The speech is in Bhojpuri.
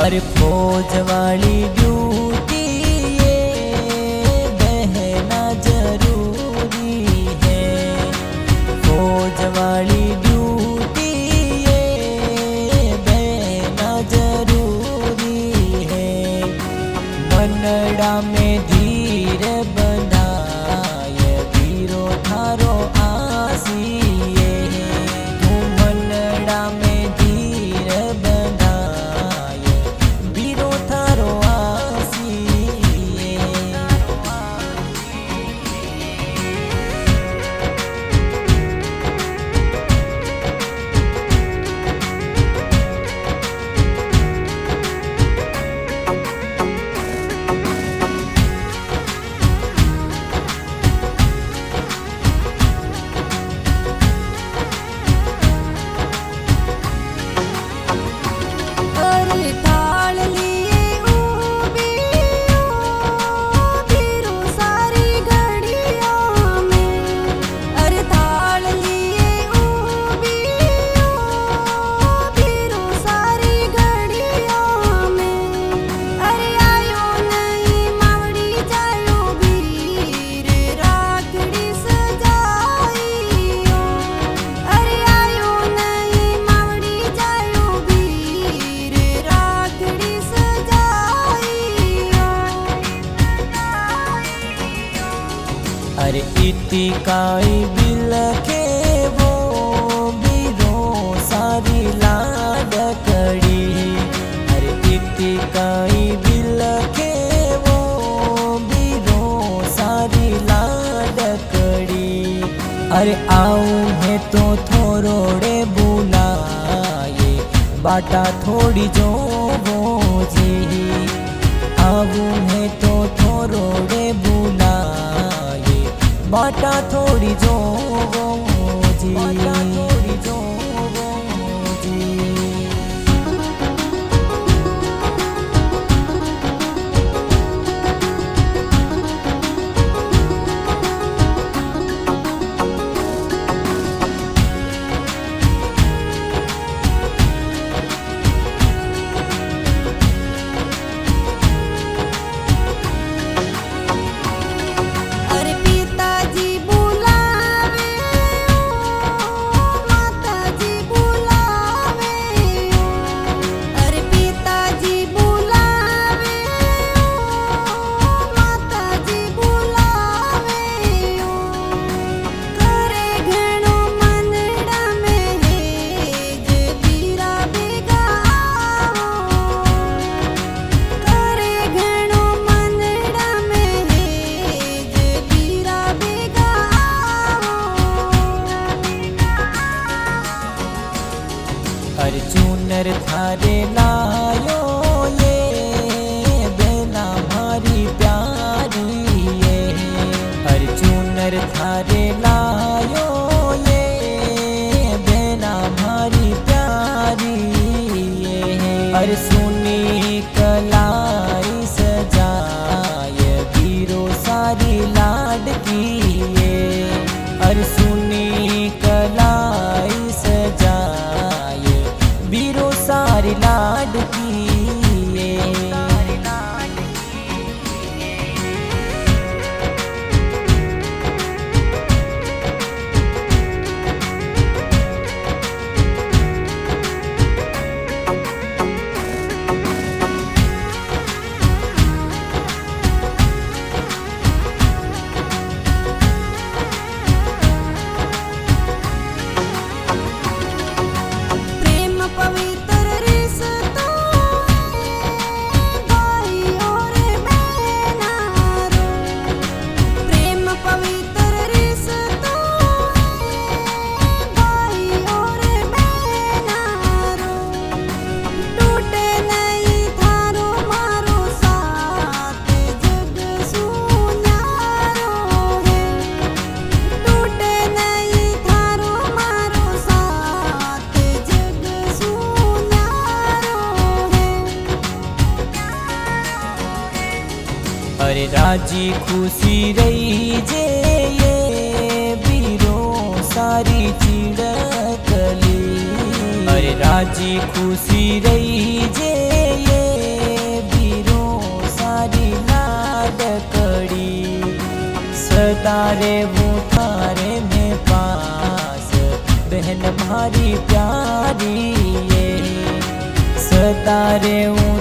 अरे फौज वाली ड्यूटी ये बहना जरूरी है। फौज वाली ड्यूटी ये बहना जरूरी है। मनड़ा में धीर बनाए वीरो थारो आसिए। तू मनड़ा में धीर बनाए वीरो थारो आसिए। अरे इति काई बिलखे वो बीरो सारी लाडकड़ी। अरे इति काई बिलखे वो बीरो सारी लाडकड़ी। अरे आऊं है तो थोरोड़े बुलाए बाटा थोड़ी जो वो जी। आऊं है तो थोरोड़े बुलाए बाटा थोड़ी जो जी। बाटा थोड़ी जो जी। अरे चूनर थारे लायो ये बेना भारी प्यारी ये। अरे चूनर थारे लायो ये बेना भारी प्यारी ये। अरे सुनी कलाई सजाए वीरो सारी लाडकी ये। अरे सुनी कलाई सजाए वीरो सारी लाडकी ये। अरे राजी खुशी रही जे ये बीरो सारी चिड़कली। अरे राजी खुशी रही जे ये सतारे वो थारे में पास, बहन भारी प्यारी ये सतारे वो